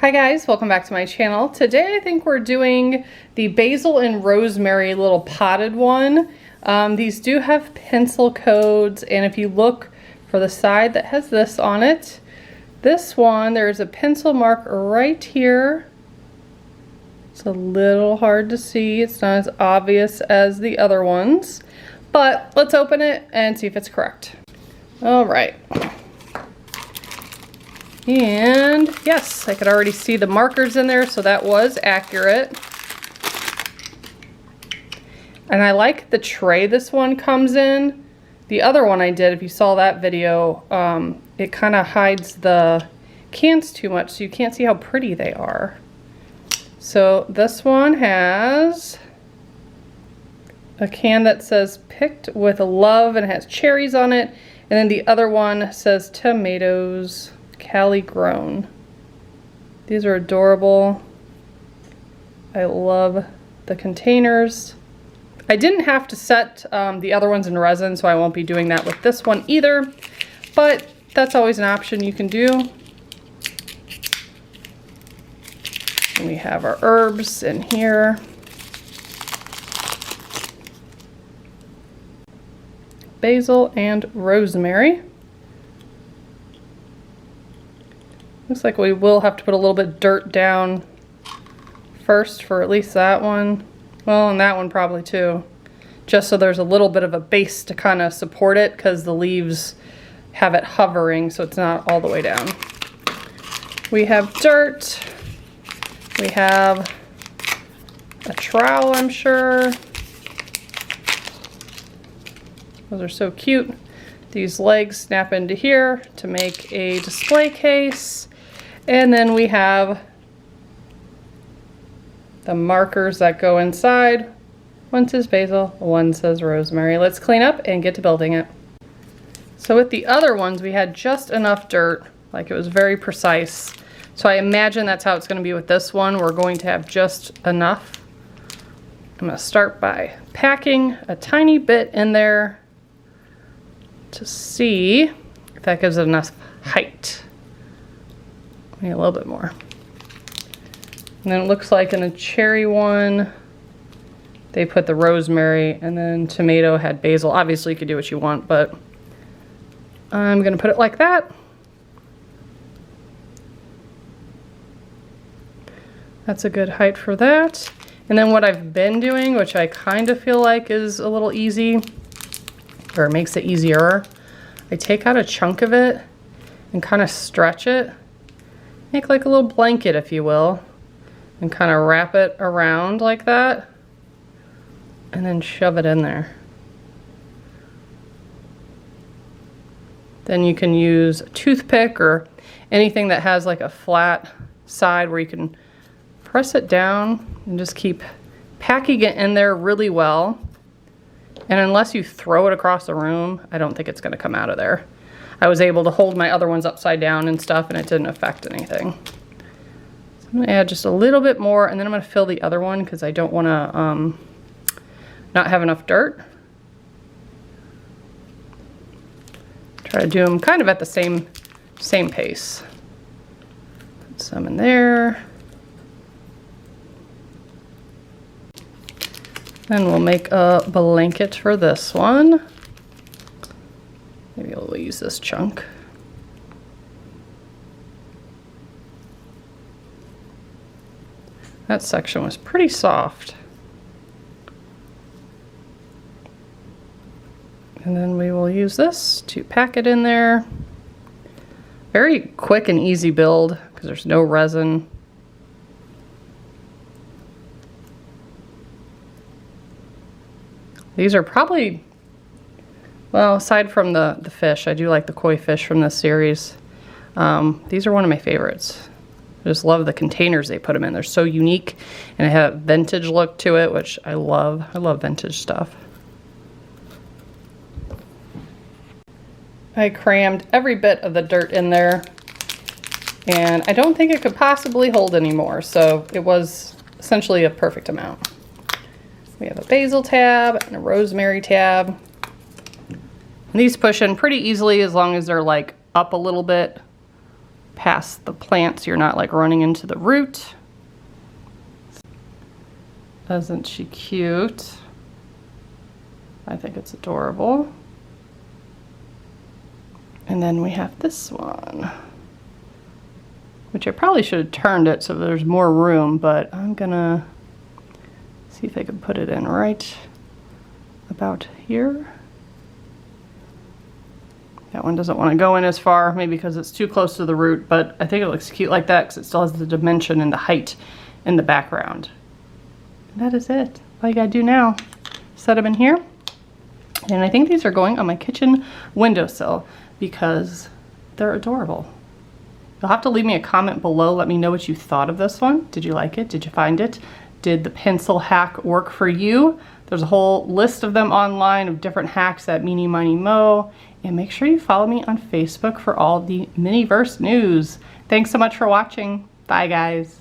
Hi guys, welcome back to my channel. Today I think we're doing the basil and rosemary little potted one. These do have pencil codes, and if you look for the side that has this on it, this one, there's a pencil mark right here. It's a little hard to see. It's not as obvious as the other ones, but let's open it and see if it's correct. All right. And yes, I could already see the markers in there, so that was accurate. And I like the tray this one comes in. The other one I did, if you saw that video, it kind of hides the cans too much, so you can't see how pretty they are. So this one has a can that says picked with love and has cherries on it. And then the other one says tomatoes. Cali grown. These are adorable. I love the containers. I didn't have to set the other ones in resin, so I won't be doing that with this one either, but that's always an option you can do. And we have our herbs in here. Basil and rosemary. Looks like we will have to put a little bit of dirt down first for at least that one. Well, and that one probably too. Just so there's a little bit of a base to kind of support it, because the leaves have it hovering so it's not all the way down. We have dirt. We have a trowel, I'm sure. Those are so cute. These legs snap into here to make a display case. And then we have the markers that go inside. One says basil, one says rosemary. Let's clean up and get to building it. So with the other ones, we had just enough dirt, like it was very precise. So I imagine that's how it's going to be with this one. We're going to have just enough. I'm going to start by packing a tiny bit in there to see if that gives it enough height. Maybe a little bit more. And then it looks like in a cherry one, they put the rosemary, and then tomato had basil. Obviously you could do what you want, but I'm gonna put it like that. That's a good height for that. And then what I've been doing, which I kind of feel like is a little easy, or makes it easier, I take out a chunk of it and kind of stretch it. Make like a little blanket, if you will, and kind of wrap it around like that, and then shove it in there. Then you can use a toothpick or anything that has like a flat side where you can press it down and just keep packing it in there really well. And unless you throw it across the room, I don't think it's going to come out of there. I was able to hold my other ones upside down and stuff, and it didn't affect anything. So I'm going to add just a little bit more, and then I'm going to fill the other one because I don't want to not have enough dirt. Try to do them kind of at the same pace. Put some in there. Then we'll make a blanket for this one. Maybe we'll use this chunk. That section was pretty soft. And then we will use this to pack it in there. Very quick and easy build because there's no resin. These are probably, well, aside from the fish, I do like the koi fish from this series. These are one of my favorites. I just love the containers they put them in. They're so unique, and they have a vintage look to it, which I love. I love vintage stuff. I crammed every bit of the dirt in there, and I don't think it could possibly hold any more, so it was essentially a perfect amount. We have a basil tab and a rosemary tab. And these push in pretty easily as long as they're like up a little bit past the plant so you're not like running into the root. Isn't she cute? I think it's adorable. And then we have this one, which I probably should have turned it so there's more room, but I'm gonna see if I can put it in right about here. That one doesn't want to go in as far, maybe because it's too close to the root, but I think it looks cute like that because it still has the dimension and the height in the background. And that is it. All you gotta do now, set them in here. And I think these are going on my kitchen windowsill because they're adorable. You'll have to leave me a comment below. Let me know what you thought of this one. Did you like it? Did you find it? Did the pencil hack work for you? There's a whole list of them online of different hacks at Meeny Miny Mo. And make sure you follow me on Facebook for all the Miniverse news. Thanks so much for watching. Bye, guys.